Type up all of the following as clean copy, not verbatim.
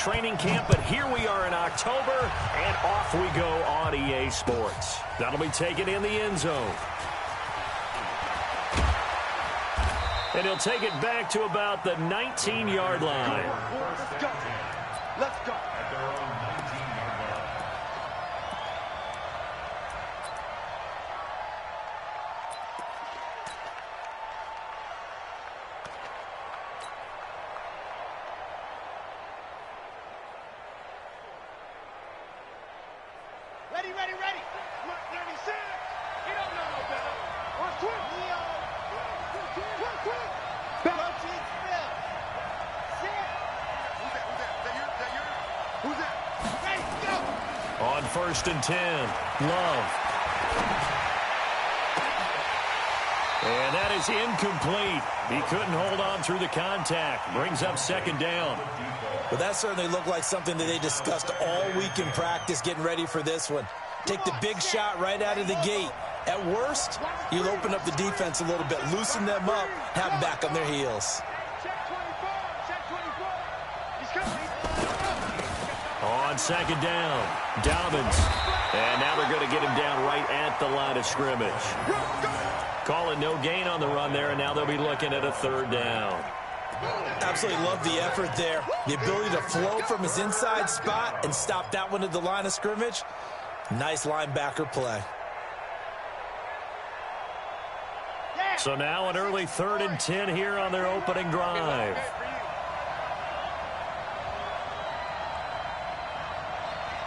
training camp, but here we are in October, and off we go on EA Sports. That'll be taken in the end zone. And he'll take it back to about the 19-yard line. Let's go. Let's go. Ready, ready, ready. 36. He don't know no better. One quick. One quick. Back. Who's that? Ready, go. On 1st and 10, Love. And that is incomplete. He couldn't hold on through the contact. Brings up 2nd down. Well, that certainly looked like something that they discussed all week in practice, getting ready for this one. Take the big shot right out of the gate. At worst, you'll open up the defense a little bit, loosen them up, have them back on their heels. Check 24. Check 24. He's coming. On 2nd down, Dobbins. And now they're going to get him down right at the line of scrimmage. Calling no gain on the run there, and now they'll be looking at a 3rd down. Absolutely love the effort there. The ability to flow from his inside spot and stop that one at the line of scrimmage. Nice linebacker play. So now an early 3rd and 10 here on their opening drive.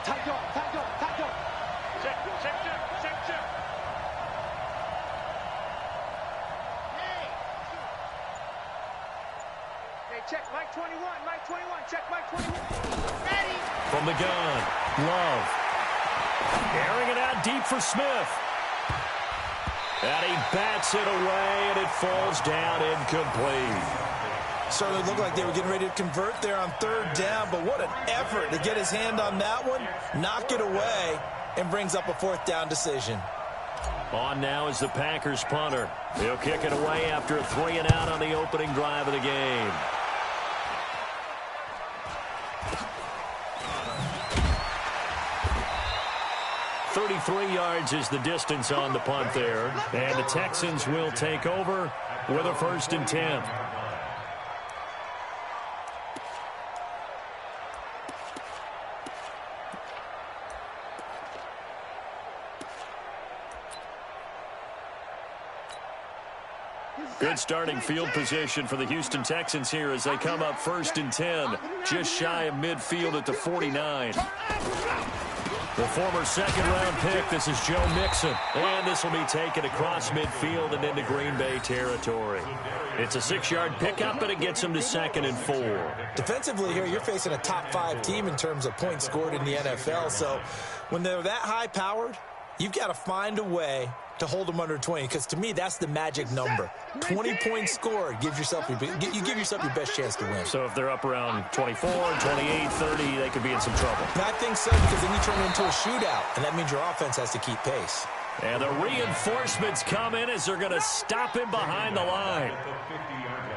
Tight go. Check. Hey, check Mike 21. Check Mike 21. Ready. From the gun, Love. Airing it out deep for Smith. And he bats it away, and it falls down incomplete. Certainly looked like they were getting ready to convert there on 3rd down, but what an effort to get his hand on that one, knock it away, and brings up a 4th down decision. On now is the Packers punter. He'll kick it away after a 3 and out on the opening drive of the game. .33 yards is the distance on the punt there. And the Texans will take over with a 1st and 10. Good starting field position for the Houston Texans here as they come up 1st and 10, just shy of midfield at the 49. The former 2nd-round pick, this is Joe Mixon. And this will be taken across midfield and into Green Bay territory. It's a 6-yard pickup, and it gets them to 2nd and 4. Defensively here, you're facing a top 5 team in terms of points scored in the NFL. So when they're that high-powered, you've got to find a way to hold them under 20, because to me, that's the magic number. 20 points scored, you give yourself your best chance to win. So if they're up around 24, 28, 30, they could be in some trouble. I think so, because then you turn it into a shootout, and that means your offense has to keep pace. And the reinforcements come in as they're going to stop him behind the line.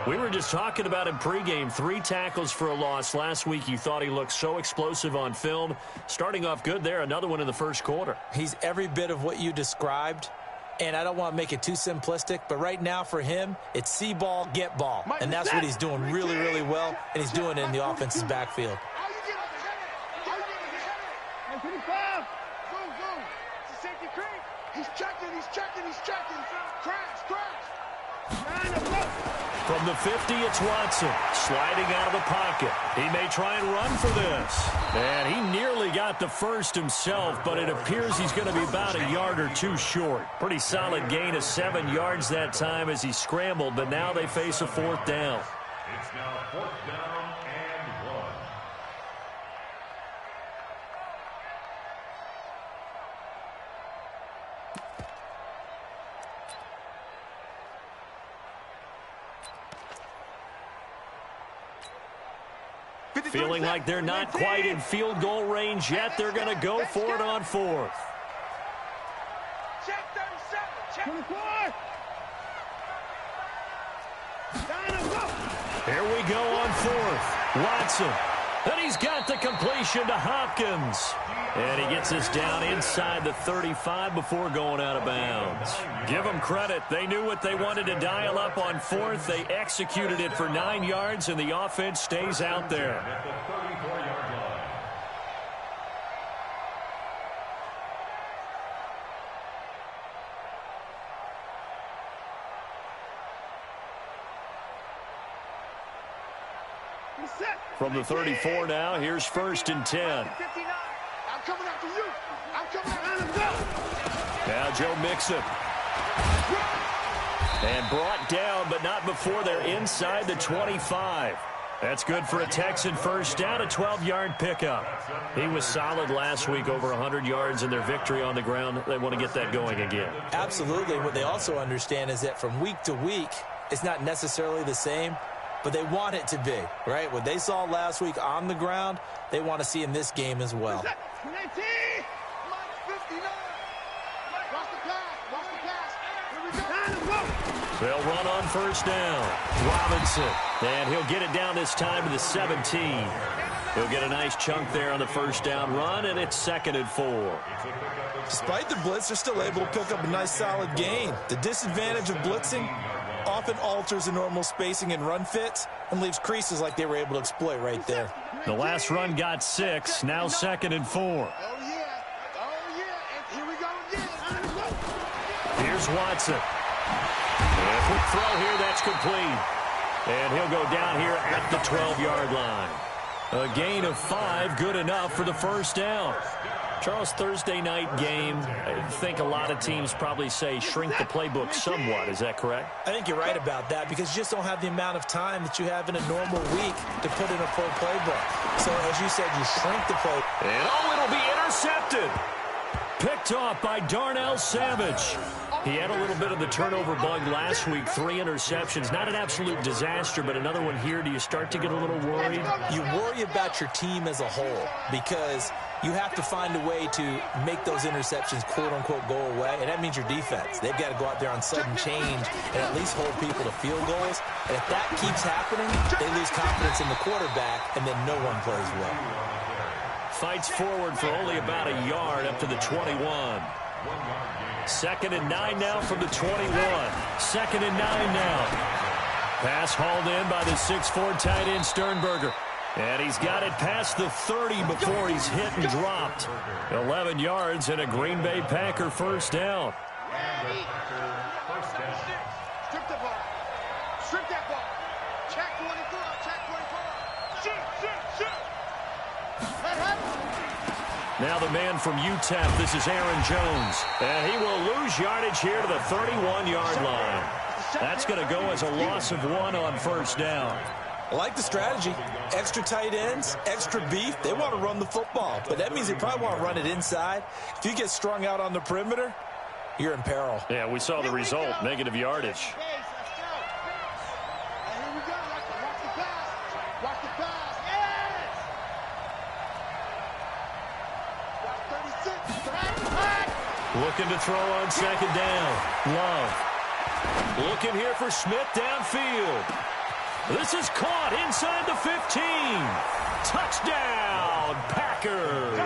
We were just talking about him pregame, 3 tackles for a loss. Last week, you thought he looked so explosive on film. Starting off good there, another one in the 1st quarter. He's every bit of what you described. And I don't want to make it too simplistic, but right now for him, it's see ball, get ball. And that's what he's doing really, really well, and he's doing it in the offense's backfield. He's checking. Crash. From the 50, it's Watson, sliding out of the pocket. He may try and run for this. And he nearly got the first himself, but it appears he's going to be about a yard or 2 short. Pretty solid gain of 7 yards that time as he scrambled, but now they face a 4th down. It's now 4th down and 1. Feeling like they're not quite in field goal range yet. They're going to go for it on 4th. Check 37. Check 24. Here we go on 4th. Watson And he's got the completion to Hopkins. And he gets us down inside the 35 before going out of bounds. Give them credit. They knew what they wanted to dial up on fourth. They executed it for 9 yards, and the offense stays out there. From the 34 now, here's 1st and 10. I'm coming after you. I'm coming after you. Now Joe Mixon. And brought down, but not before they're inside the 25. That's good for a Texan first down, a 12-yard pickup. He was solid last week, over 100 yards in their victory on the ground. They want to get that going again. Absolutely. What they also understand is that from week to week, it's not necessarily the same, but they want it to be, right? What they saw last week on the ground, they want to see in this game as well. They'll run on first down. Robinson. And he'll get it down this time to the 17. He'll get a nice chunk there on the first down run, and it's 2nd and 4. Despite the blitz, they're still able to pick up a nice solid gain. The disadvantage of blitzing often alters the normal spacing and run fits and leaves creases like they were able to exploit right there. The last run got 6, now 2nd and 4. Oh, yeah. Oh, yeah. And here we go again. Here's Watson. And a quick throw here, that's complete. And he'll go down here at the 12-yard line. A gain of 5, good enough for the first down. Charles, Thursday night game, I think a lot of teams probably say shrink the playbook somewhat. Is that correct? I think you're right about that because you just don't have the amount of time that you have in a normal week to put in a full playbook. So, as you said, you shrink the play. And, it'll be intercepted. Picked off by Darnell Savage. He had a little bit of the turnover bug last week, 3 interceptions. Not an absolute disaster, but another one here. Do you start to get a little worried? You worry about your team as a whole because you have to find a way to make those interceptions, quote-unquote, go away, and that means your defense. They've got to go out there on sudden change and at least hold people to field goals. And if that keeps happening, they lose confidence in the quarterback, and then no one plays well. Fights forward for only about a yard up to the 21. 2nd and 9 now from the 21. 2nd and 9 now. Pass hauled in by the 6'4" tight end Sternberger. And he's got it past the 30 before he's hit and dropped. 11 yards and a Green Bay Packer first down. Strip the ball. Strip that ball. Check 24. Check 24. Shoot. That happens. Now the man from UTEP, this is Aaron Jones. And he will lose yardage here to the 31-yard line. That's going to go as a loss of 1 on first down. I like the strategy. Extra tight ends, extra beef. They want to run the football, but that means they probably want to run it inside. If you get strung out on the perimeter, you're in peril. Yeah, we saw the result, negative yardage. Let's go. And here we go. Watch the pass. Watch the pass. Yes! Watch 36. Looking to throw on 2nd down. Love. Looking here for Smith downfield. This is caught inside the 15. Touchdown, Packers.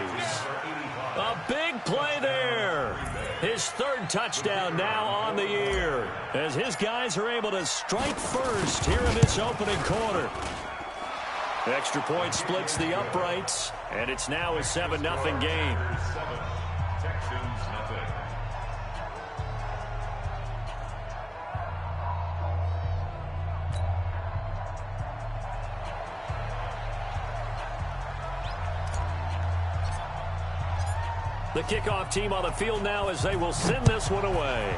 A big play there. His 3rd touchdown now on the year as his guys are able to strike first here in this opening quarter. Extra point splits the uprights, and it's now a 7-0 game. Texans nothing. The kickoff team on the field now as they will send this one away.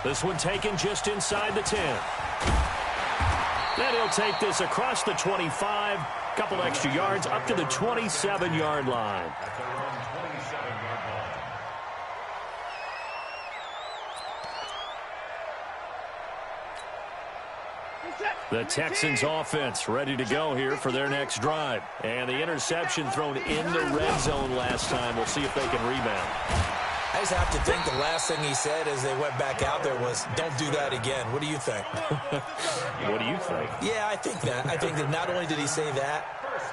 This one taken just inside the 10. Then he'll take this across the 25. Couple extra yards up to the 27-yard line. The Texans offense ready to go here for their next drive. And the interception thrown in the red zone last time. We'll see if they can rebound. I just have to think the last thing he said as they went back out there was, don't do that again. What do you think? What do you think? Yeah, I think that. I think that not only did he say that,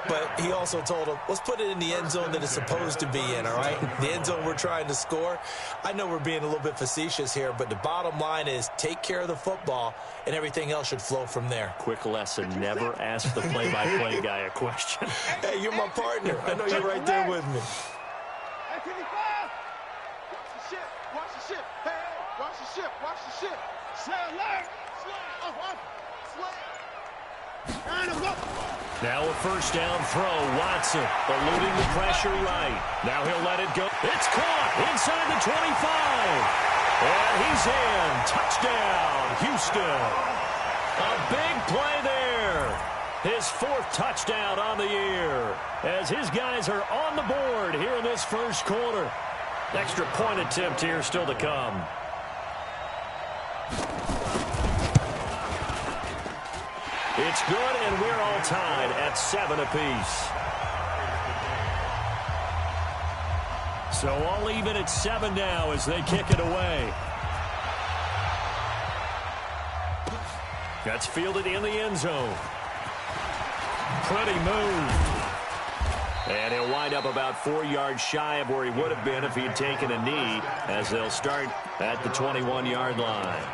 but he also told him, let's put it in the end zone that it's supposed to be in, all right? The end zone we're trying to score. I know we're being a little bit facetious here, but the bottom line is take care of the football, and everything else should flow from there. Quick lesson, never ask the play-by-play guy a question. Hey, you're my partner. I know you're right there with me. Hey, 25. Watch the ship. Watch the ship. Hey, hey, watch the ship. Watch the ship. Slide alert. Slide. Up. Slide. And a look. Now a first down throw. Watson eluding the pressure right. Now he'll let it go. It's caught inside the 25. And he's in. Touchdown, Houston. A big play there. His 4th touchdown on the year as his guys are on the board here in this first quarter. Extra point attempt here still to come. It's good, and we're all tied at 7 apiece. So all even at 7 now as they kick it away. That's fielded in the end zone. Pretty move. And he'll wind up about 4 yards shy of where he would have been if he had taken a knee, as they'll start at the 21-yard line.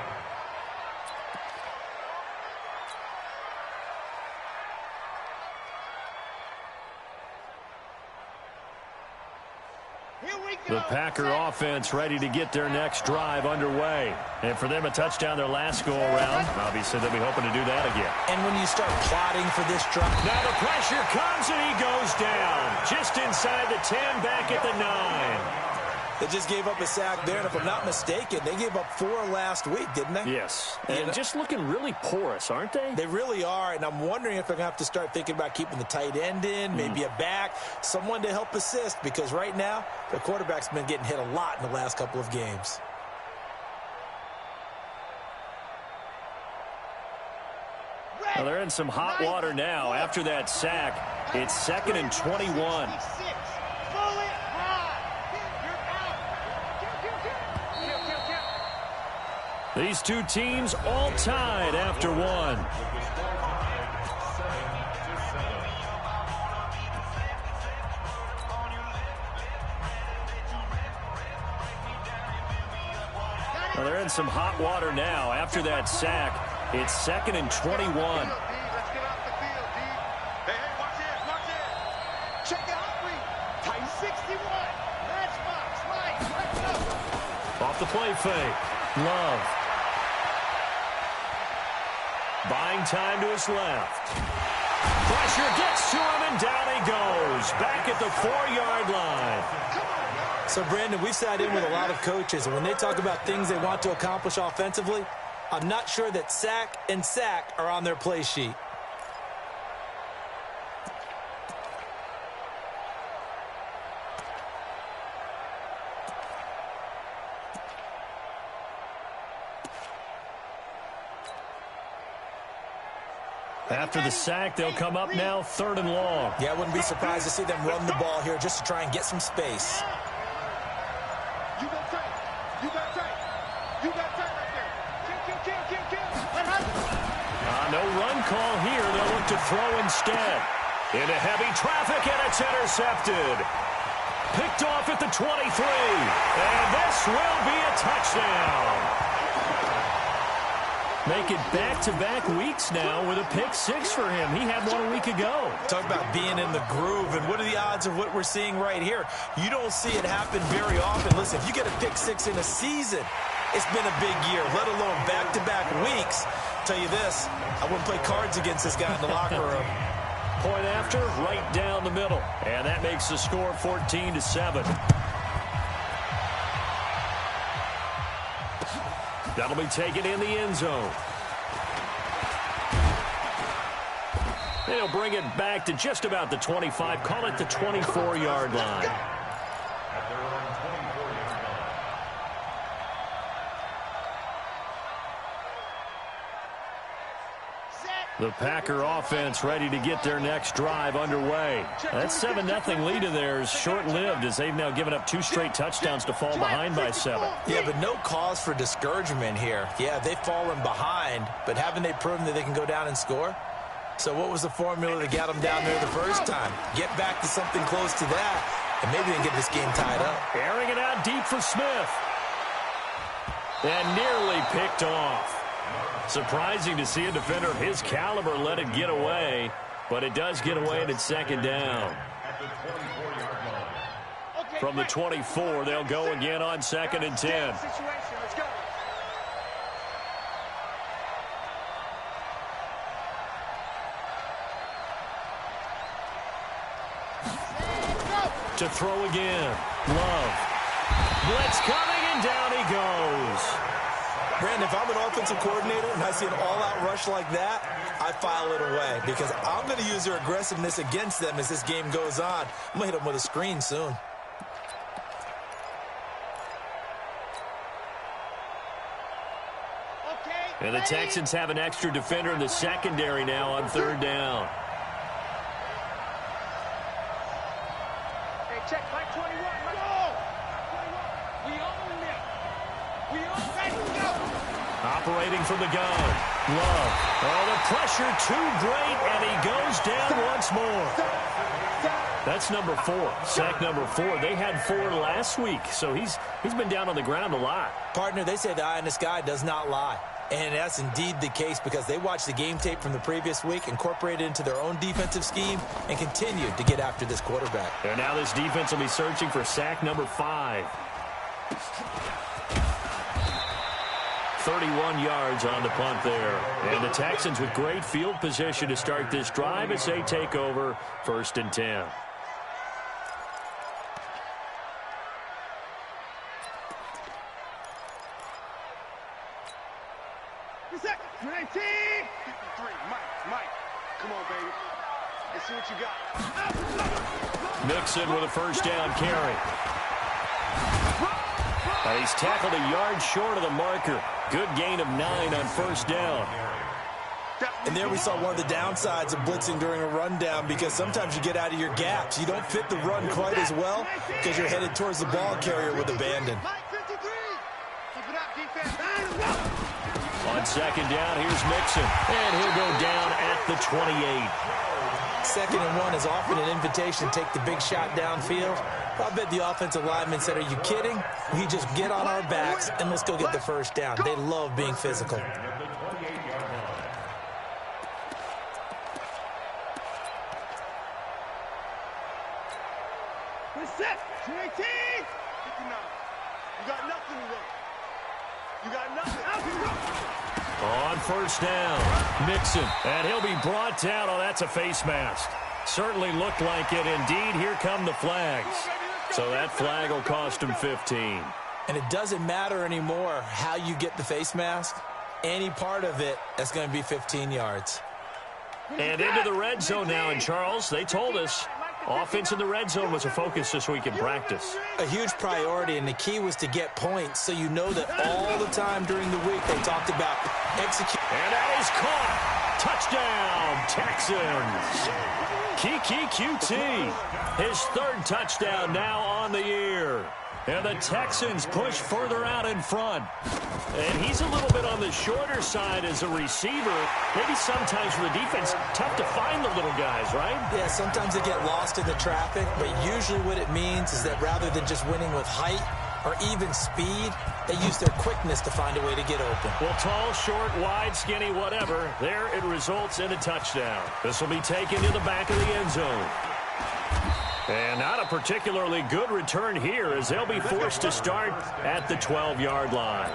The Packer offense ready to get their next drive underway. And for them, a touchdown their last go-around. Obviously, they'll be hoping to do that again. And when you start plotting for this drive... Now the pressure comes, and he goes down. Just inside the 10, back at the 9. They just gave up a sack there, and if I'm not mistaken, they gave up 4 last week, didn't they? Yes, and just looking really porous, aren't they? They really are, and I'm wondering if they're going to have to start thinking about keeping the tight end in, maybe a back, someone to help assist, because right now, the quarterback's been getting hit a lot in the last couple of games. Well, they're in some hot water now. After that sack, it's 2nd and 21. These two teams all tied after 1. Well, they're in some hot water now. After that sack, it's 2nd and 21. Let's get off the field, D. Hey, watch it. Check out, Tight 61. Matchbox, right. Let's go. Off the play fake. Love. Buying time to his left. Pressure gets to him, and down he goes. Back at the 4-yard line. So, Brandon, we've sat in with a lot of coaches, and when they talk about things they want to accomplish offensively, I'm not sure that sack and sack are on their play sheet. After the sack, they'll come up now 3rd and long. Yeah, I wouldn't be surprised to see them run the ball here just to try and get some space. You got tight. You got tight. You got tight right there. Kill. No run call here. They'll look to throw instead. Into heavy traffic, and it's intercepted. Picked off at the 23. And this will be a touchdown. Make it back-to-back weeks now with a pick-6 for him. He had one a week ago. Talk about being in the groove, and what are the odds of what we're seeing right here? You don't see it happen very often. Listen, if you get a pick-6 in a season, it's been a big year, let alone back-to-back weeks. Tell you this, I wouldn't play cards against this guy in the locker room. Point after, right down the middle. And that makes the score 14-7. That'll be taken in the end zone. They'll bring it back to just about the 25. Call it the 24-yard line. Set. The Packer offense ready to get their next drive underway. That 7-0 lead of theirs short-lived as they've now given up 2 straight touchdowns to fall behind by 7. Yeah, but no cause for discouragement here. Yeah, they've fallen behind, but haven't they proven that they can go down and score? So what was the formula that got them down there the first time? Get back to something close to that, and maybe they can get this game tied up. Airing it out deep for Smith. And nearly picked off. Surprising to see a defender of his caliber let it get away, but it does get away and it's second down. From the 24, they'll go again on 2nd and 10. To throw again. Love. Blitz coming, and down he goes. Brandon, if I'm an offensive coordinator and I see an all-out rush like that, I file it away because I'm going to use their aggressiveness against them as this game goes on. I'm going to hit them with a screen soon. And the Texans have an extra defender in the secondary now on 3rd down. Hey, check Mike 21. We own them. We own that. Operating from the gun. Love. Oh, the pressure too great, and he goes down once more. That's number 4. Sack number 4. They had 4 last week, so he's been down on the ground a lot. Partner, they say the eye in the sky does not lie. And that's indeed the case because they watched the game tape from the previous week, incorporated it into their own defensive scheme, and continued to get after this quarterback. And now this defense will be searching for sack number 5. 31 yards on the punt there. And the Texans with great field position to start this drive as they take over 1st and 10. Mike, come on, baby. Let's see what you got. Mixon with a 1st down carry. And he's tackled a yard short of the marker. Good gain of 9 on 1st down. And there we saw one of the downsides of blitzing during a rundown because sometimes you get out of your gaps. You don't fit the run quite as well because you're headed towards the ball carrier with abandon. On 2nd down, here's Mixon. And he'll go down at the 28. 2nd and 1 is often an invitation to take the big shot downfield. I bet the offensive lineman said, are you kidding? We just get on our backs and let's go get the 1st down. They love being physical. We're set. 218. 59. You got nothing today. You got nothing. On 1st down, Mixon. And he'll be brought down. Oh, that's a face mask. Certainly looked like it. Indeed, here come the flags. So that flag will cost him 15. And it doesn't matter anymore how you get the face mask. Any part of it, that's going to be 15 yards. And into the red zone now. And Charles, they told us offense in the red zone was a focus this week in practice. A huge priority, and the key was to get points so you know that all the time during the week they talked about execute. And that is caught. Touchdown, Texans. Kiki QT, his 3rd touchdown now on the year. And the Texans push further out in front. And he's a little bit on the shorter side as a receiver. Maybe sometimes for the defense, tough to find the little guys, right? Yeah, sometimes they get lost in the traffic, but usually what it means is that rather than just winning with height or even speed, they use their quickness to find a way to get open. Well, tall, short, wide, skinny, whatever, there it results in a touchdown. This will be taken to the back of the end zone. And not a particularly good return here as they'll be forced to start at the 12-yard line.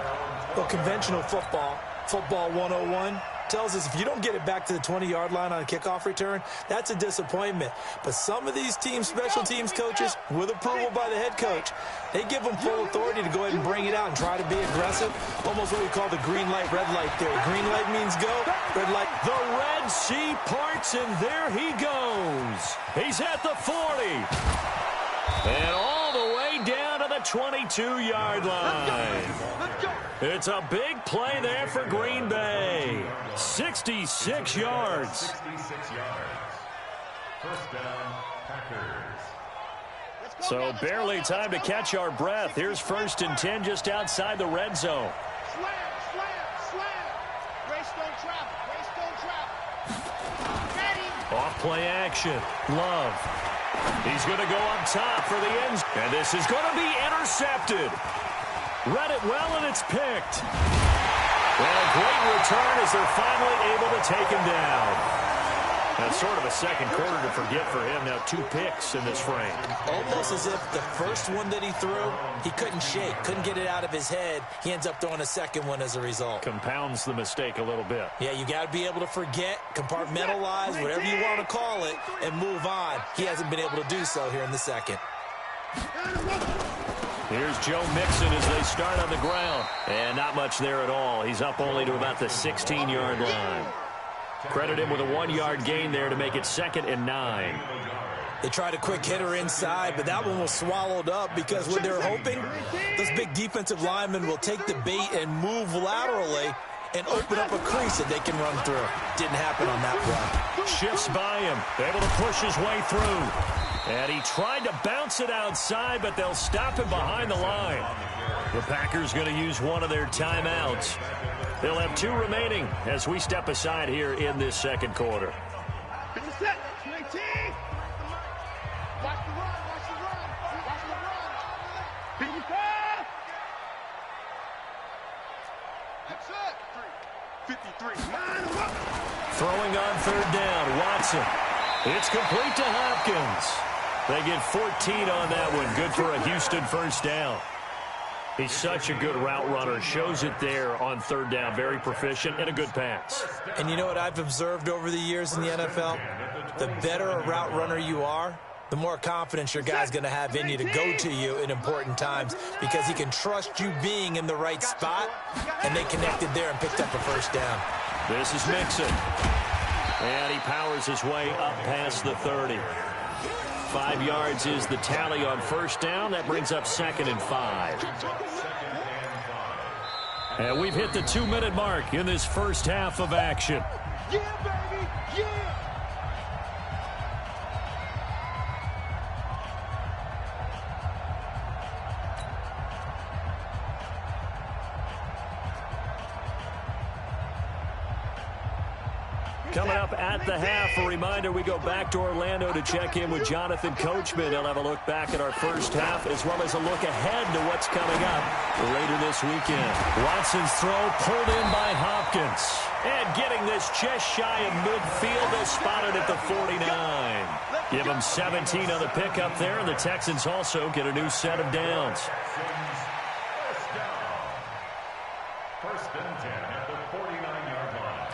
Well, conventional football 101, tells us if you don't get it back to the 20-yard line on a kickoff return, that's a disappointment. But some of these teams, special teams coaches, with approval by the head coach, they give them full authority to go ahead and bring it out and try to be aggressive. Almost what we call the green light, red light theory. Green light means go, red light. The Red Sea parts, and there he goes. He's at the 40. And all the way down to the the 22-yard line. Let's go. It's a big play there for Green Bay. 66 yards. 66 yards. First down, Packers. So barely time to catch our breath. Here's 1st and 10 just outside the red zone. Slam, slam, slam. Race don't travel. Race don't travel. Ready. Off play action. Love. He's going to go up top for the end. And this is going to be intercepted. Read it well, and it's picked. And a great return as they're finally able to take him down. That's sort of a second quarter to forget for him. Now 2 picks in this frame. Almost as if the first one that he threw, he couldn't shake, couldn't get it out of his head. He ends up throwing a second one as a result. Compounds the mistake a little bit. Yeah, you got to be able to forget, compartmentalize, whatever you want to call it, and move on. He hasn't been able to do so here in the second. Here's Joe Mixon as they start on the ground. And not much there at all. He's up only to about the 16-yard line. Credit him with a 1-yard gain there to make it 2nd and 9. They tried a quick hitter inside, but that one was swallowed up because what they're hoping, those big defensive linemen will take the bait and move laterally and open up a crease that they can run through. Didn't happen on that play. Shifts by him, able to push his way through. And he tried to bounce it outside, but they'll stop him behind the line. The Packers going to use one of their timeouts. They'll have 2 remaining as we step aside here in this second quarter. Get the set. 19. Watch the run. Watch the run. Watch the run. 55. That's it. 53. Throwing on 3rd down, Watson. It's complete to Hopkins. They get 14 on that one. Good for a Houston first down. He's such a good route runner. Shows it there on 3rd down. Very proficient and a good pass. And you know what I've observed over the years in the NFL? The better a route runner you are, the more confidence your guy's going to have in you to go to you in important times because he can trust you being in the right spot, and they connected there and picked up a first down. This is Mixon. And he powers his way up past the 30. 5 yards is the tally on 1st down. That brings up 2nd and 5. And we've hit the 2-minute mark in this first half of action. Yeah, baby. Yeah. Coming up at the half, a reminder, we go back to Orlando to check in with Jonathan Coachman. He'll have a look back at our first half as well as a look ahead to what's coming up later this weekend. Watson's throw pulled in by Hopkins. And getting this just shy of midfield, they'll spot it at the 49. Give them 17 on the pickup there, and the Texans also get a new set of downs. First and 10 at the 49-yard line.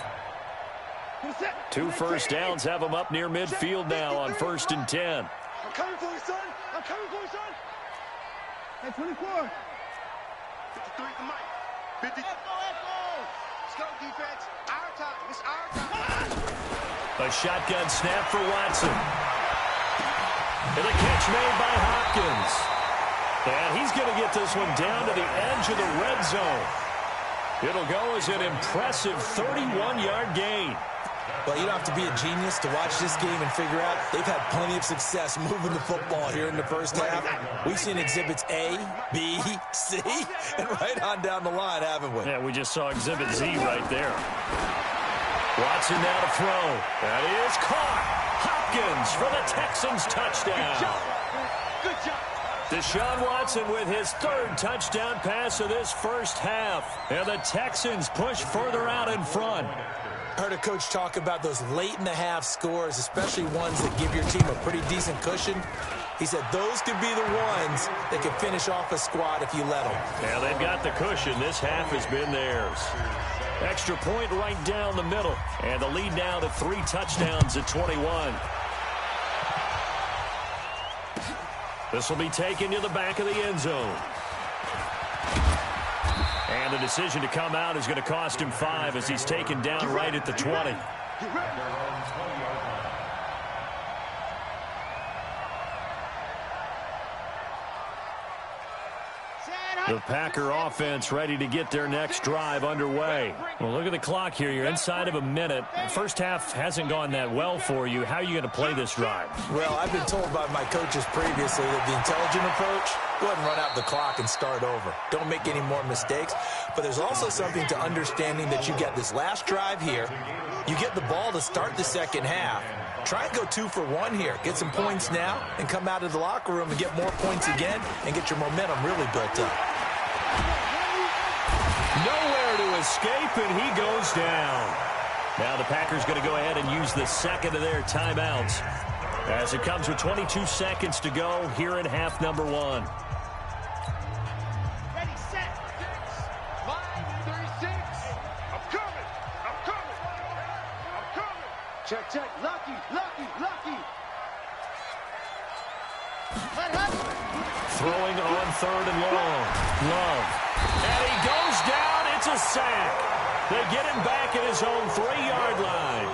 2 first downs have them up near midfield now on 1st and 10. I'm coming for you, son. I'm coming for you, son. Hey, 24. 53 the mic. 50. Let's go, defense. Our time. It's our time. A shotgun snap for Watson. And a catch made by Hopkins. And he's going to get this one down to the edge of the red zone. It'll go as an impressive 31-yard gain. Well, you don't have to be a genius to watch this game and figure out they've had plenty of success moving the football here in the first half. We've seen exhibits A, B, C, and right on down the line, haven't we? Yeah, we just saw exhibit Z right there. Watson now to throw. That is caught. Hopkins for the Texans touchdown. Good job. Deshaun Watson with his 3rd touchdown pass of this first half. And the Texans push further out in front. I heard a coach talk about those late-in-the-half scores, especially ones that give your team a pretty decent cushion. He said those could be the ones that can finish off a squad if you let them. Yeah, they've got the cushion. This half has been theirs. Extra point right down the middle. And the lead now to 3 touchdowns at 21. This will be taken to the back of the end zone. And the decision to come out is going to cost him 5 as he's taken down right at the 20. The Packer offense ready to get their next drive underway. Well, look at the clock here. You're inside of a minute. The first half hasn't gone that well for you. How are you going to play this drive? Well, I've been told by my coaches previously that the intelligent approach, go ahead and run out the clock and start over. Don't make any more mistakes. But there's also something to understanding that you get this last drive here. You get the ball to start the second half. Try and go 2 for 1 here. Get some points now and come out of the locker room and get more points again and get your momentum really built up. Nowhere to escape, and he goes down. Now the Packers going to go ahead and use the second of their timeouts as it comes with 22 seconds to go here in half number 1. Ready, set, fix. Line 36. I'm coming. I'm coming. I'm coming. Check, check. Lucky, lucky, lucky. What happened? Throwing on 3rd and long. Love. And he goes down. It's a sack. They get him back at his own 3-yard line.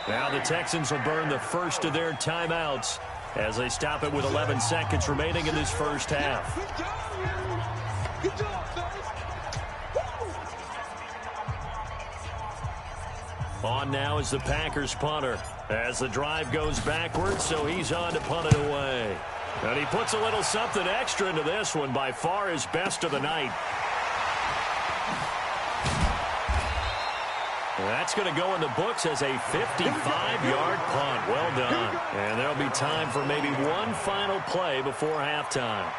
Now the Texans will burn the first of their timeouts as they stop it with 11 seconds remaining in this first half. Good job, fellas. On now is the Packers punter as the drive goes backwards, so he's on to punt it away. And he puts a little something extra into this one, by far his best of the night. That's going to go in the books as a 55-yard punt. Well done. And there'll be time for maybe one final play before halftime.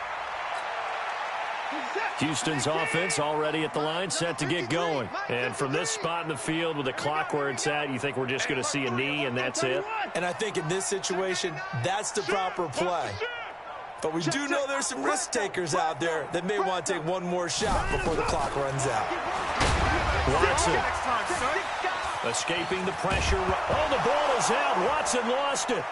Houston's offense already at the line, set to get going. And from this spot in the field with the clock where it's at, you think we're just going to see a knee and that's it? And I think in this situation, that's the proper play. But we do know there's some risk takers out there that may want to take one more shot before the clock runs out. Watson escaping the pressure. Oh, the ball is out. Watson lost it.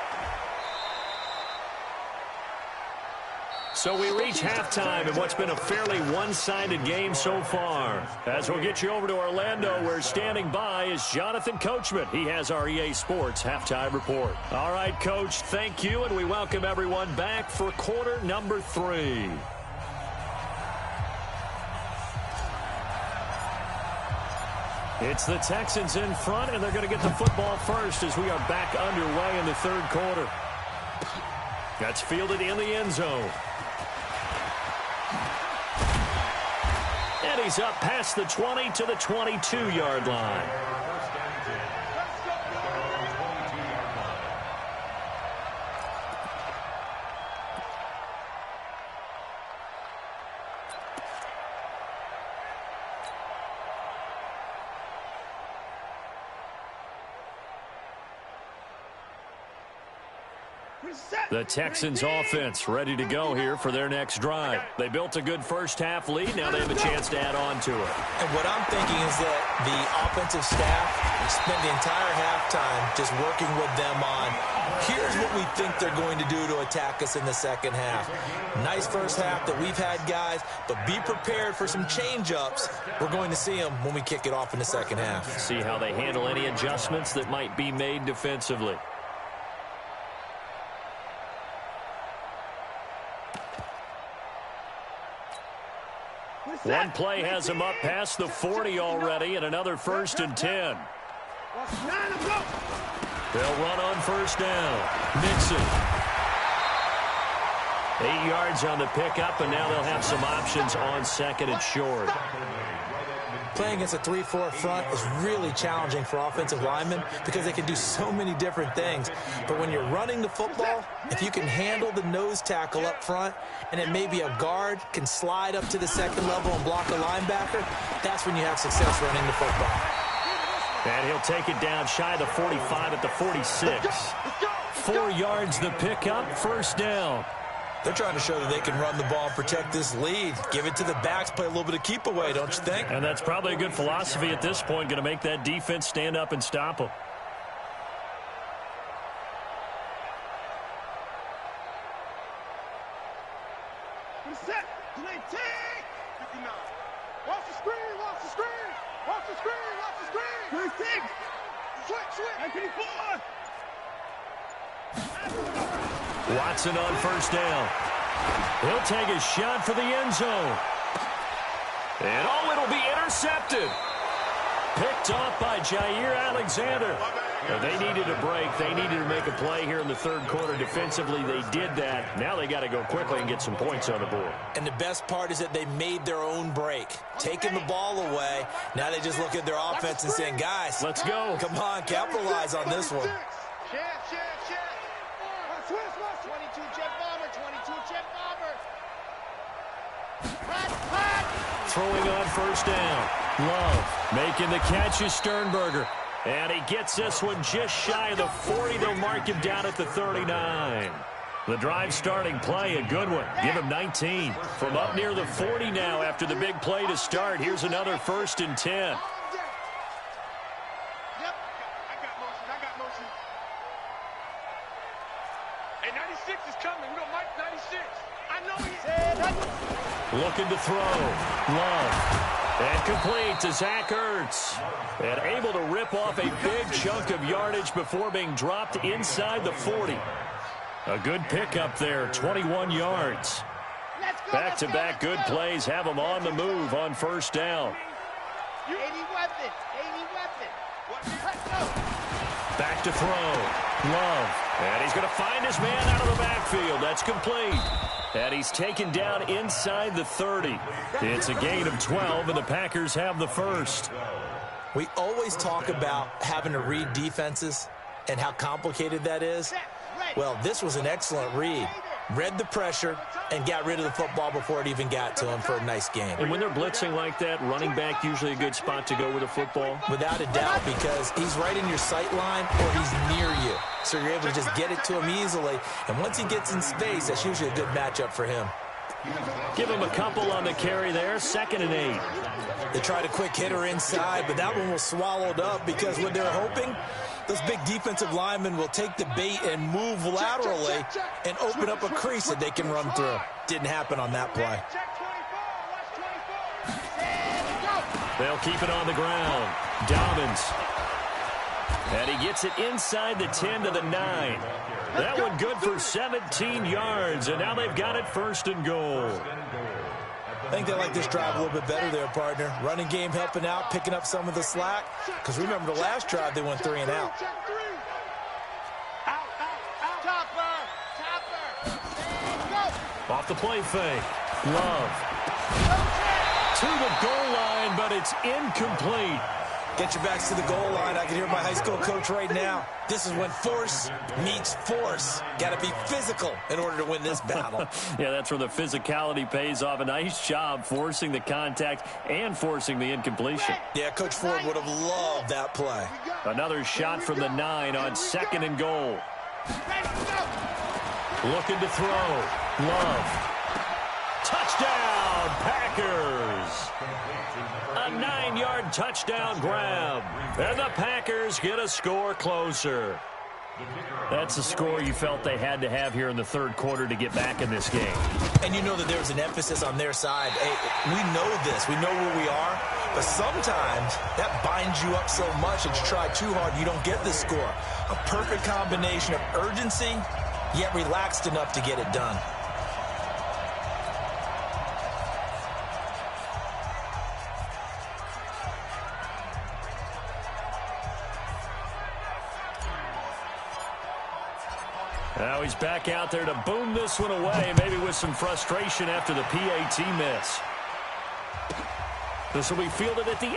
So we reach halftime in what's been a fairly one-sided game so far. As we'll get you over to Orlando, where standing by is Jonathan Coachman. He has our EA Sports halftime report. All right, Coach, thank you, and we welcome everyone back for quarter number 3. It's the Texans in front, and they're going to get the football first as we are back underway in the third quarter. That's fielded in the end zone. And he's up past the 20 to the 22-yard line. The Texans offense ready to go here for their next drive. They built a good first half lead. Now they have a chance to add on to it. And what I'm thinking is that the offensive staff spent the entire halftime just working with them on, here's what we think they're going to do to attack us in the second half. Nice first half that we've had, guys, but be prepared for some change-ups. We're going to see them when we kick it off in the second half. See how they handle any adjustments that might be made defensively. One play has him up past the 40 already, and another 1st and 10. They'll run on first down. Mixon. 8 yards on the pickup, and now they'll have some options on 2nd and short. Playing against a 3-4 front is really challenging for offensive linemen because they can do so many different things. But when you're running the football, if you can handle the nose tackle up front and then maybe a guard can slide up to the second level and block a linebacker, that's when you have success running the football. And he'll take it down shy of the 45 at the 46. 4 yards the pickup, first down. They're trying to show that they can run the ball and protect this lead. Give it to the backs, play a little bit of keep away, don't you think? And that's probably a good philosophy at this point, going to make that defense stand up and stop them. Set. 19. 59. Watch the screen. Watch the screen. Watch the screen. Watch the screen. 26. Switch. 24. Watson on first down. He'll take a shot for the end zone. And it'll be intercepted. Picked off by Jair Alexander. They needed a break. They needed to make a play here in the third quarter. Defensively, they did that. Now they got to go quickly and get some points on the board. And the best part is that they made their own break, taking the ball away. Now they just look at their offense and saying, guys, let's go. Come on, capitalize on this one. Check. 22 jet bomber, 22 jet bomber. Throwing on first down. Love making the catch is Sternberger. And he gets this one just shy of the 40. They'll mark him down at the 39. The drive starting play, a good one. Give him 19. From up near the 40 now after the big play to start. Here's another 1st and 10. Yep. I got motion. Hey, 96 is coming. We got Mike 96. I know he's looking to throw. Love. And complete to Zach Ertz. And able to rip off a big chunk of yardage before being dropped inside the 40. A good pickup there, 21 yards. Back-to-back good plays have them on the move on first down. 80 weapon. Let's go. Back to throw. Love. And he's going to find his man out of the backfield. That's complete. And he's taken down inside the 30. It's a gain of 12, and the Packers have the first. We always talk about having to read defenses and how complicated that is. Well, this was an excellent read. Read the pressure and got rid of the football before it even got to him for a nice game. And when they're blitzing like that, running back usually a good spot to go with a football? Without a doubt, because he's right in your sight line or he's near you. So you're able to just get it to him easily. And once he gets in space, that's usually a good matchup for him. Give him a couple on the carry there. 2nd and 8. They tried a quick hitter inside, but that one was swallowed up because what they're hoping, those big defensive linemen will take the bait and move laterally and open up a crease that they can run through. Didn't happen on that play. They'll keep it on the ground. Dobbins. And he gets it inside the 10 to the 9. That one good for 17 yards, and now they've got it 1st and goal. I think they like this drive a little bit better there, partner. Running game helping out, picking up some of the slack. Because remember the last drive, they went 3 and out. Off the play fake. Love. To the goal line, but it's incomplete. Get your backs to the goal line. I can hear my high school coach right now. This is when force meets force. Got to be physical in order to win this battle. Yeah, that's where the physicality pays off. A nice job forcing the contact and forcing the incompletion. Yeah, Coach Ford would have loved that play. Another shot from the 9 on 2nd and goal. Looking to throw. Love. Touchdown, Packers. A 9-yard touchdown grab. And the Packers get a score closer. That's a score you felt they had to have here in the third quarter to get back in this game. And you know that there's an emphasis on their side. Hey, we know this. We know where we are. But sometimes that binds you up so much that you try too hard, you don't get the score. A perfect combination of urgency, yet relaxed enough to get it done. Now he's back out there to boom this one away, maybe with some frustration after the PAT miss. This will be fielded at the 8.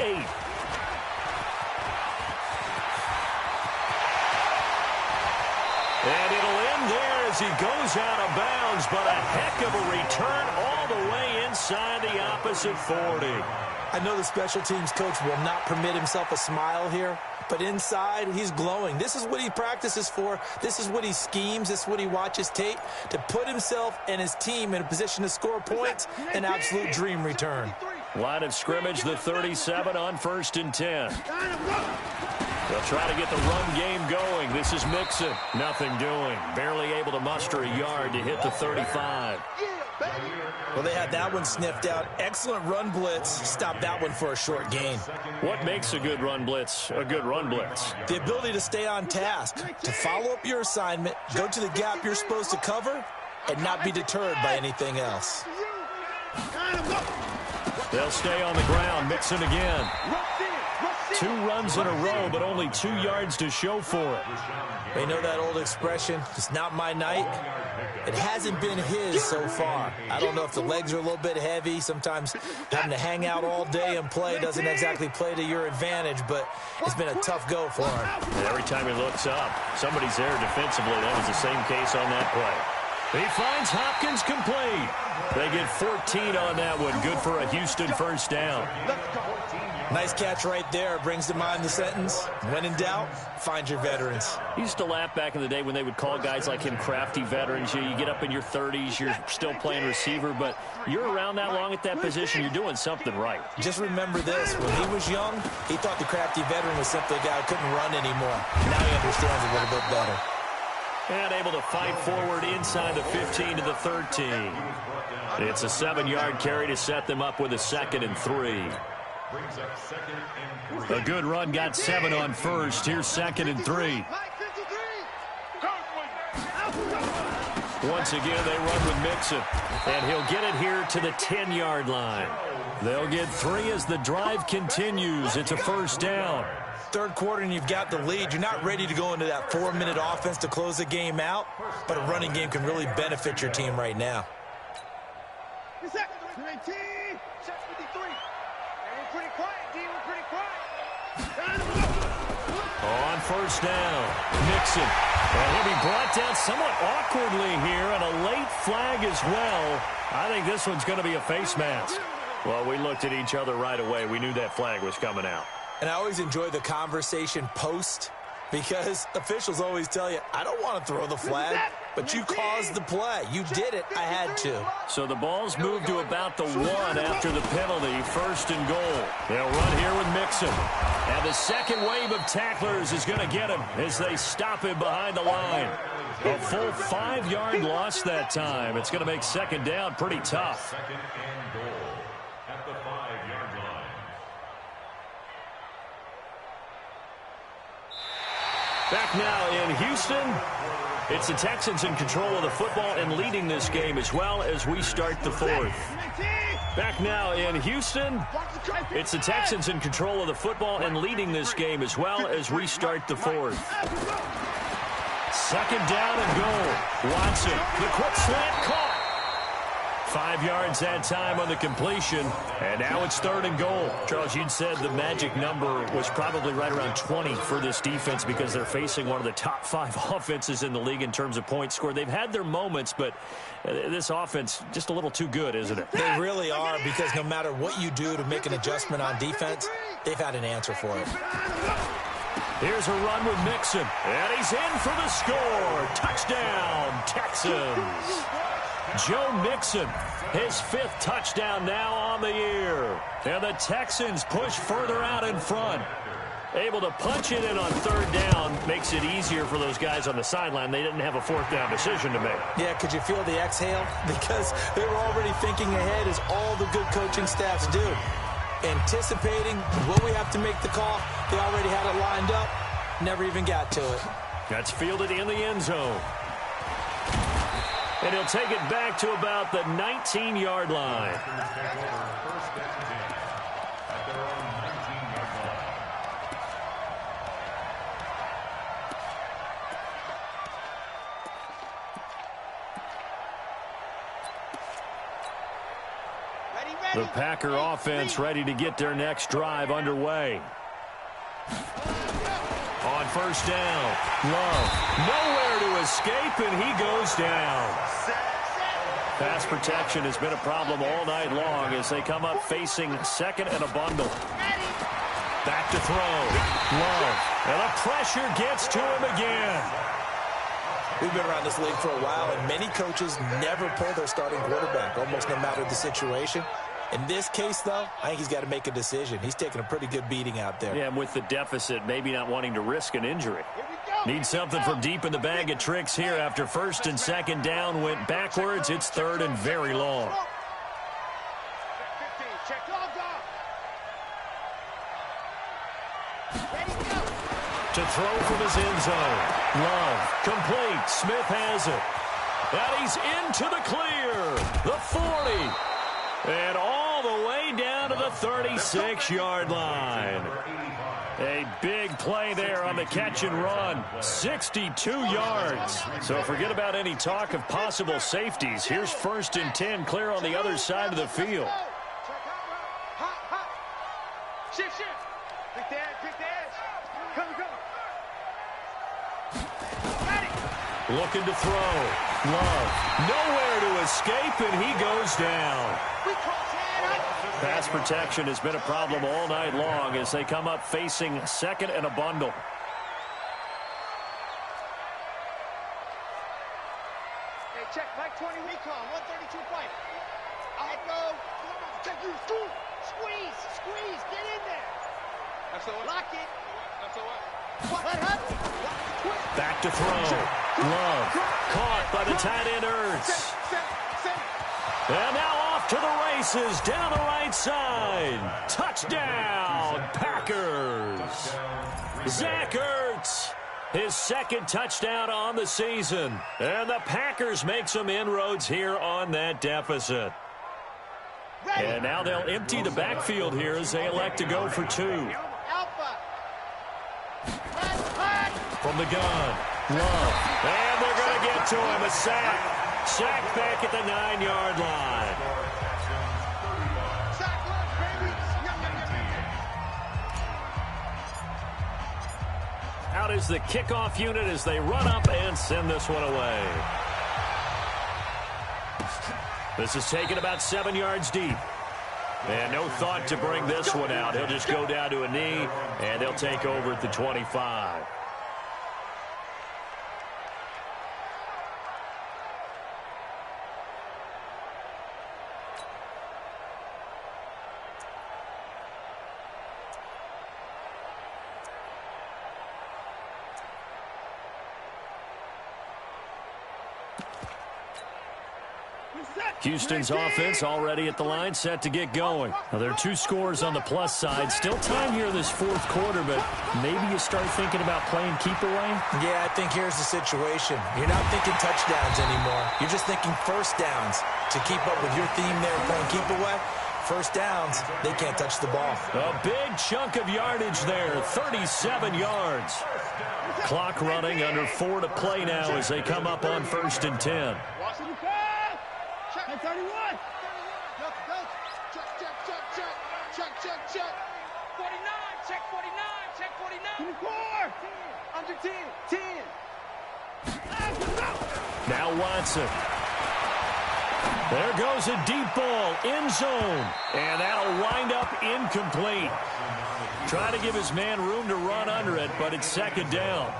And it'll end there as he goes out of bounds, but a heck of a return all the way inside the opposite 40. I know the special teams coach will not permit himself a smile here, but inside, he's glowing. This is what he practices for. This is what he schemes. This is what he watches tape to put himself and his team in a position to score points. An absolute dream return. Line of scrimmage, the 37 on 1st and 10. They'll try to get the run game going. This is Mixon. Nothing doing. Barely able to muster a yard to hit the 35. Well, they had that one sniffed out. Excellent run blitz. Stopped that one for a short gain. What makes a good run blitz a good run blitz? The ability to stay on task, to follow up your assignment, go to the gap you're supposed to cover, and not be deterred by anything else. They'll stay on the ground. Mixon again. 2 runs in a row, but only 2 yards to show for it. They know that old expression, it's not my night. It hasn't been his so far. I don't know if the legs are a little bit heavy. Sometimes having to hang out all day and play doesn't exactly play to your advantage, but it's been a tough go for him. And every time he looks up, somebody's there defensively. That was the same case on that play. He finds Hopkins complete. They get 14 on that one. Good for a Houston first down. Nice catch right there. Brings to mind the sentence, when in doubt, find your veterans. He used to laugh back in the day when they would call guys like him crafty veterans. You get up in your 30s, you're still playing receiver, but you're around that long at that position, you're doing something right. Just remember this. When he was young, he thought the crafty veteran was simply a guy who couldn't run anymore. Now he understands a little bit better. And able to fight forward inside the 15 to the 13. It's a 7-yard carry to set them up with a 2nd and 3. A good run got 7 on first. Here's 2nd and 3. Once again, they run with Mixon. And he'll get it here to the 10-yard line. They'll get 3 as the drive continues. It's a first down. Third quarter and you've got the lead. You're not ready to go into that 4-minute offense to close the game out, but a running game can really benefit your team right now. On first down, Mixon. And he'll be brought down somewhat awkwardly here, and a late flag as well. I think this one's going to be a face mask. Well, we looked at each other right away. We knew that flag was coming out. And I always enjoy the conversation post, because officials always tell you, I don't want to throw the flag, but you caused the play. You did it. I had to. So the ball's moved to about the 1 after the penalty. 1st and goal. They'll run here with Mixon. And the second wave of tacklers is going to get him as they stop him behind the line. A full 5-yard loss that time. It's going to make 2nd down pretty tough. 2nd and goal at the 5-yard line. Back now in Houston, it's the Texans in control of the football and leading this game as well as we start the 4th. Back now in Houston, it's the Texans in control of the football and leading this game as well as we start the 4th. 2nd down and goal. Watson, the quick slant caught. 5 yards that time on the completion, and now it's 3rd and goal. Charles, you'd said the magic number was probably right around 20 for this defense because they're facing one of the top 5 offenses in the league in terms of points scored. They've had their moments, but this offense just a little too good, isn't it? They really are, because no matter what you do to make an adjustment on defense, they've had an answer for it. Here's a run with Mixon, and he's in for the score. Touchdown, Texans. Joe Mixon, his 5th touchdown now on the year. And the Texans push further out in front. Able to punch it in on 3rd down. Makes it easier for those guys on the sideline. They didn't have a 4th down decision to make. Yeah, could you feel the exhale? Because they were already thinking ahead, as all the good coaching staffs do. Anticipating when we have to make the call. They already had it lined up. Never even got to it. That's fielded in the end zone. And he'll take it back to about the 19-yard line. The Packer offense ready to get their next drive underway. On first down, Love nowhere to escape, and he goes down. Pass protection has been a problem all night long as they come up facing 2nd and a bundle. Back to throw. Love, and the pressure gets to him again. We've been around this league for a while, and many coaches never pull their starting quarterback, almost no matter the situation. In this case, though, I think he's got to make a decision. He's taking a pretty good beating out there. Yeah, and with the deficit, maybe not wanting to risk an injury. Needs something from deep in the bag of tricks here after 1st and 2nd down went backwards. It's 3rd and very long. To throw from his end zone. Love, complete. Smith has it. And he's into the clear. The 40. And all the way down to the 36-yard line. A big play there on the catch and run. 62 yards. So forget about any talk of possible safeties. Here's 1st and 10 clear on the other side of the field. Shift. Quick dash. Come. Got it. Looking to throw. Love. Nowhere to escape, and he goes down. Pass protection has been a problem all night long as they come up facing 2nd and a bundle. Hey, check. Mike 20 recon. 132 fight. I'll go. Check you. Squeeze. Get in there. That's all. Lock it. That's all. What happened? Back to throw. Love. Caught by the tight end Ertz. And now off to the races down the right side. Touchdown, Packers. Zach Ertz, his 2nd touchdown on the season. And the Packers make some inroads here on that deficit. And now they'll empty the backfield here as they elect to go for 2. From the gun, Love. And they're going to get to him, a sack. Sack back at the 9-yard line. Out is the kickoff unit as they run up and send this one away. This is taken about 7 yards deep. And no thought to bring this one out. He'll just go down to a knee, and they'll take over at the 25. Houston's offense already at the line, set to get going. Now, there are 2 scores on the plus side. Still time here in this 4th quarter, but maybe you start thinking about playing keep away? Yeah, I think here's the situation. You're not thinking touchdowns anymore. You're just thinking first downs. To keep up with your theme there, playing keep away, first downs, they can't touch the ball. A big chunk of yardage there, 37 yards. Clock running, under 4 to play now as they come up on 1st and 10. Check 31. Check. 49. Check 49. 24. Under 10. Now Watson. There goes a deep ball, end zone. And that'll wind up incomplete. Trying to give his man room to run under it, but it's 2nd down.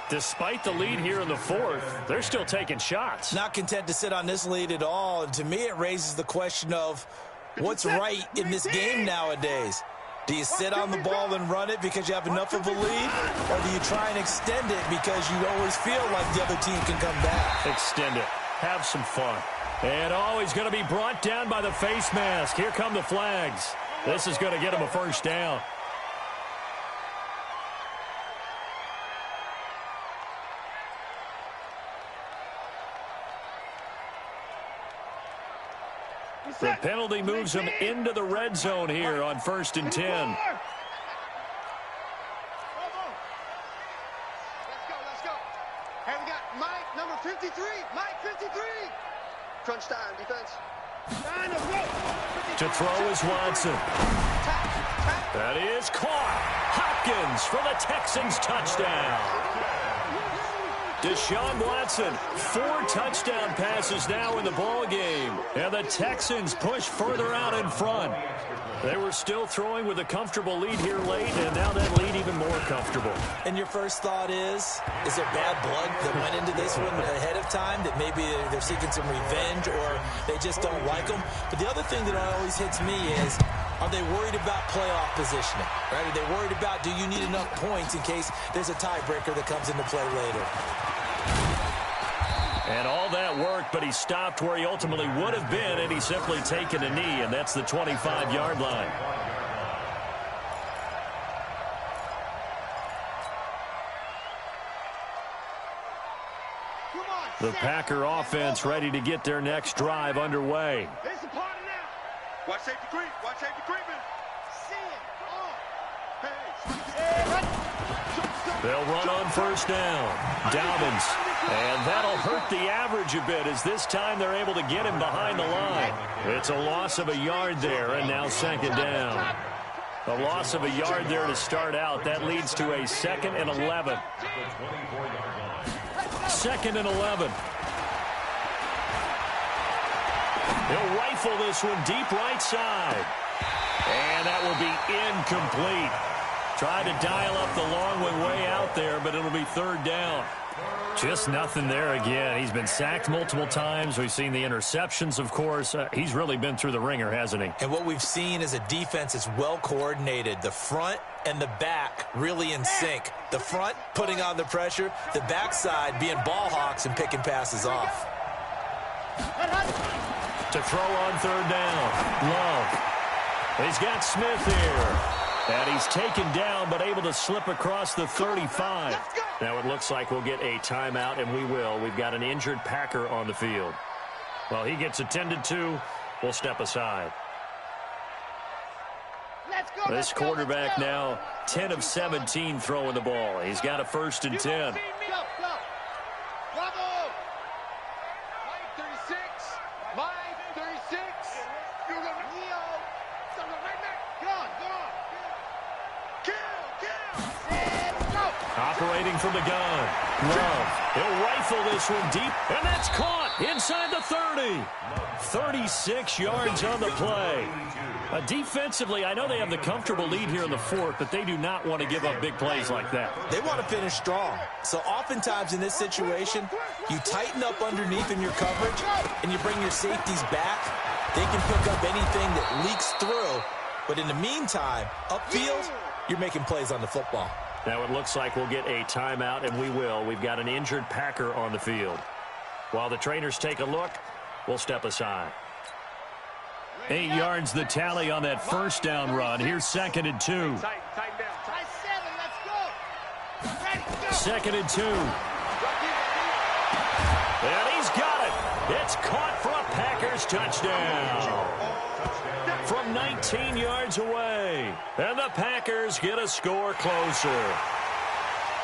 Despite the lead here in the 4th, they're still taking shots. Not content to sit on this lead at all. And to me, it raises the question of what's right in this game nowadays. Do you sit on the ball and run it because you have enough of a lead? Or do you try and extend it because you always feel like the other team can come back? Extend it. Have some fun. And he's going to be brought down by the face mask. Here come the flags. This is going to get him a 1st down. The penalty moves him into the red zone here on 1st and 10. Let's go. Hey, we got Mike, number 53. Mike, 53. Crunch time, defense. To throw is Watson. That is caught. Hopkins for the Texans touchdown. Deshaun Watson, 4 touchdown passes now in the ball game. And the Texans push further out in front. They were still throwing with a comfortable lead here late, and now that lead even more comfortable. And your first thought is there bad blood that went into this one ahead of time, that maybe they're seeking some revenge or they just don't like them? But the other thing that always hits me is, are they worried about playoff positioning? Right? Are they worried about, do you need enough points in case there's a tiebreaker that comes into play later? And all that worked, but he stopped where he ultimately would have been, and he's simply taken a knee, and that's the 25-yard line. The Packer offense ready to get their next drive underway. It's a party now. Watch safety creep. Watch safety creeping. See it. They'll run on first down. Dobbins. And that'll hurt the average a bit as this time they're able to get him behind the line. It's a loss of a yard there, and now second down. A loss of a yard there to start out. That leads to a 2nd and 11. 2nd and 11. He'll rifle this one deep right side. And that will be incomplete. Tried to dial up the long one way out there, but it'll be third down. Just nothing there again. He's been sacked multiple times. We've seen the interceptions, of course. He's really been through the ringer, hasn't he? And what we've seen is a defense that's well coordinated. The front and the back really in sync. The front putting on the pressure. The backside being ball hawks and picking passes off. To throw on third down. Love. He's got Smith here. And he's taken down, but able to slip across the 35. Now it looks like we'll get a timeout, and we will. We've got an injured Packer on the field. Well, he gets attended to. We'll step aside. This quarterback now 10 of 17 throwing the ball. He's got a 1st and 10. Operating from the gun. Love. He'll rifle this one deep, and that's caught inside the 30. 36 yards on the play. Defensively, I know they have the comfortable lead here in the 4th, but they do not want to give up big plays like that. They want to finish strong. So oftentimes in this situation, you tighten up underneath in your coverage, and you bring your safeties back. They can pick up anything that leaks through. But in the meantime, upfield, you're making plays on the football. Now it looks like we'll get a timeout, and we will. We've got an injured Packer on the field. While the trainers take a look, we'll step aside. 8 yards the tally on that first down run. Here's 2nd and 2. 2nd and 2. And he's got it. It's caught for a Packers touchdown. From 19 yards away. And the Packers get a score closer.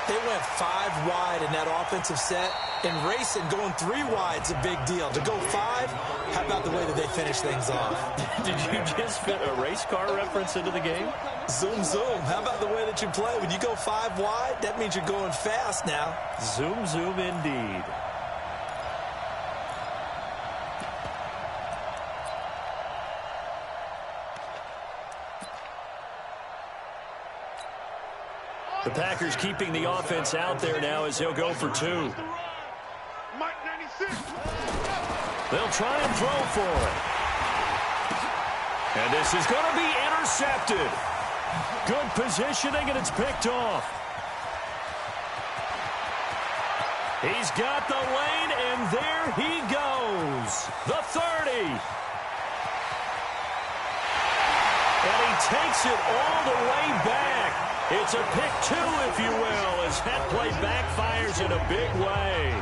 They went 5 wide in that offensive set, and racing going 3 wide's a big deal. To go 5, how about the way that they finish things off? Did you just fit a race car reference into the game? Zoom, zoom. How about the way that you play? When you go 5 wide, that means you're going fast now. Zoom, zoom indeed. The Packers keeping the offense out there now as he'll go for 2. They'll try and throw for it. And this is going to be intercepted. Good positioning, and it's picked off. He's got the lane, and there he goes. The 30. And he takes it all the way back. It's a pick 2, if you will, as that play backfires in a big way.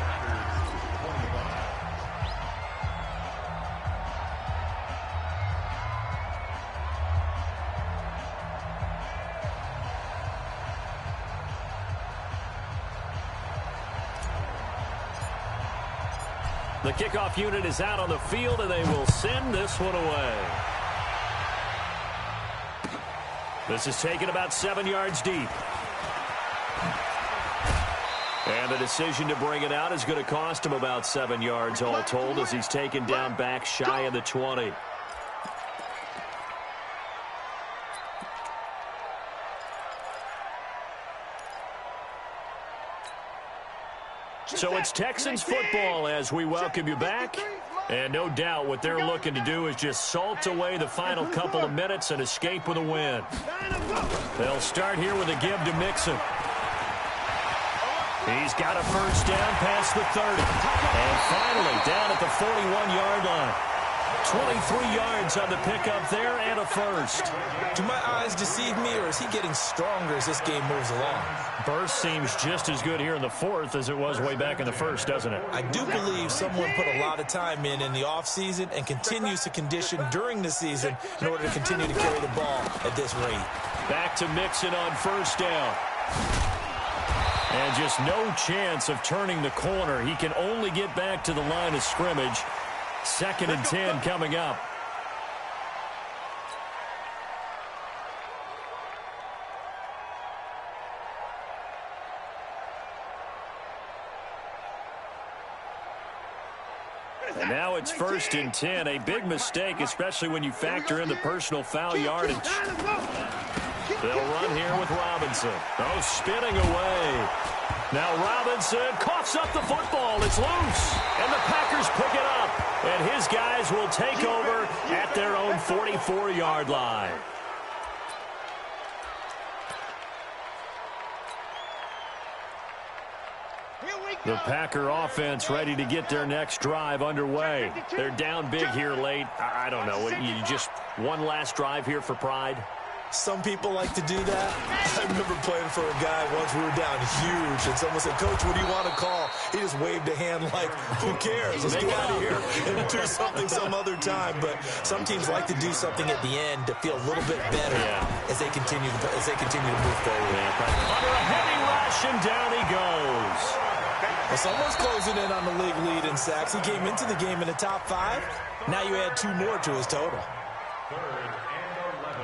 The kickoff unit is out on the field, and they will send this one away. This is taken about 7 yards deep. And the decision to bring it out is going to cost him about 7 yards all told as he's taken down back shy of the 20. So it's Texans football as we welcome you back. And no doubt what they're looking to do is just salt away the final couple of minutes and escape with a win. They'll start here with a give to Mixon. He's got a first down past the 30. And finally down at the 41-yard line. 23 yards on the pickup there and a first. Do my eyes deceive me, or is he getting stronger as this game moves along? Burst seems just as good here in the fourth as it was way back in the first, doesn't it? I do believe someone put a lot of time in the offseason and continues to condition during the season in order to continue to carry the ball at this rate. Back to Mixon on first down. And just no chance of turning the corner. He can only get back to the line of scrimmage. 2nd and 10 coming up. And now it's 1st and 10. A big mistake, especially when you factor in the personal foul yardage. They'll run here with Robinson. Oh, spinning away. Now Robinson coughs up the football. It's loose. And the Packers pick it up. And his guys will take over at their own 44-yard line. The Packer offense ready to get their next drive underway. They're down big here late. I don't know. You just one last drive here for pride? Some people like to do that. I remember playing for a guy once. We were down huge, and someone said, "Coach, what do you want to call?" He just waved a hand like, "Who cares? Let's get out of here and do something some other time." But some teams like to do something at the end to feel a little bit better as they continue to move forward. Under a heavy rush, and down he goes. Well, someone's closing in on the league lead in sacks. He came into the game in the top 5. Now you add 2 more to his total. 3rd and 11.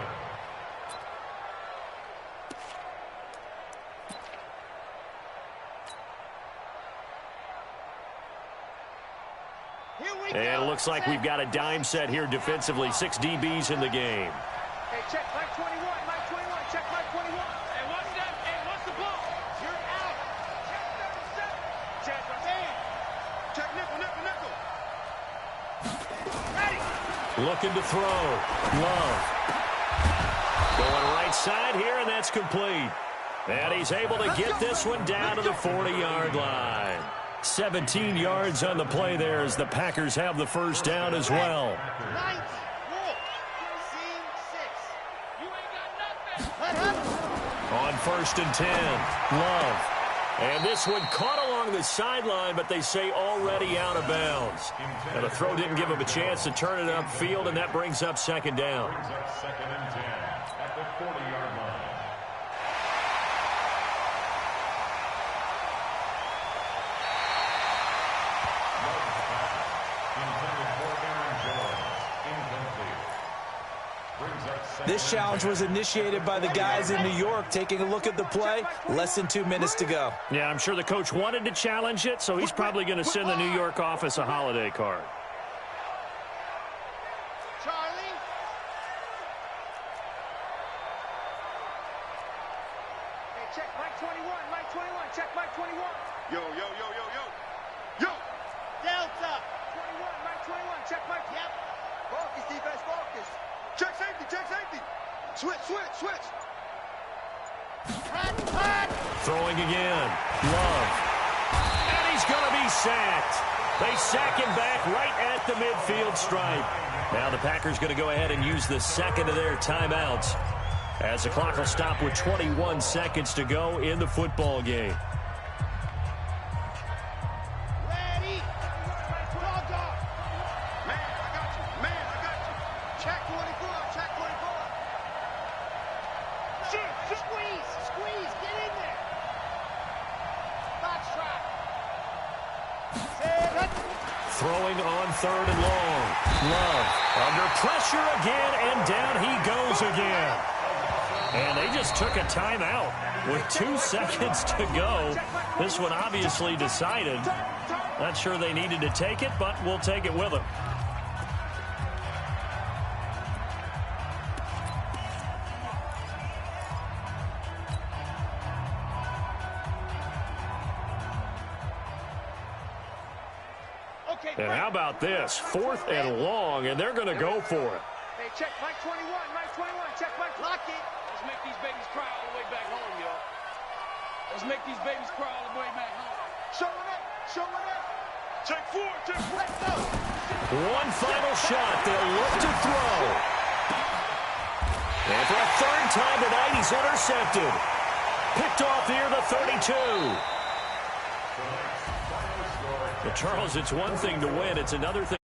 And it looks like we've got a dime set here defensively. 6 DBs in the game. Hey, check Mike 21, Mike 21, check Mike 21. Hey, what's that? Hey, what's the ball? You're out. Check 37. Check my man. Check nickel, nickel, nickel. Ready. Looking to throw. Love. Going right side here, and that's complete. And he's able to get this one down to the 40-yard line. 17 yards on the play there as the Packers have the first down as well. On 1st and 10, Love. And this one caught along the sideline, but they say already out of bounds. And the throw didn't give him a chance to turn it upfield, and that brings up 2nd down. Brings up 2nd and 10 at the 40-yard line. This challenge was initiated by the guys in New York. Taking a look at the play, less than 2 minutes to go. Yeah, I'm sure the coach wanted to challenge it, so he's probably going to send the New York office a holiday card. Charlie. Hey, check Mike 21, Mike 21, check Mike 21. Yo, yo, yo, yo, yo. Yo. Delta. 21, Mike 21, check Mike. Yep. Focus, defense, focus. Check safety, check safety. Switch, switch, switch. Throwing again. Love. And he's going to be sacked. They sack him back right at the midfield stripe. Now the Packers going to go ahead and use the 2nd of their timeouts as the clock will stop with 21 seconds to go in the football game. Throwing on 3rd and long. Love under pressure again, and down he goes again. And they just took a timeout with 2 seconds to go. This one obviously decided. Not sure they needed to take it, but we'll take it with them. And how about this? 4th and long, and they're going to go for it. Hey, check Mike 21, Mike 21, check Mike. Lock it. Let's make these babies cry all the way back home, yo. Let's make these babies cry all the way back home. Show it up, show it up. Check 4, check 4. Let's go. One final shot. They'll look to throw. And for a third time tonight, he's intercepted. Picked off near the 32. Well, Charles, it's one thing to win. It's another thing.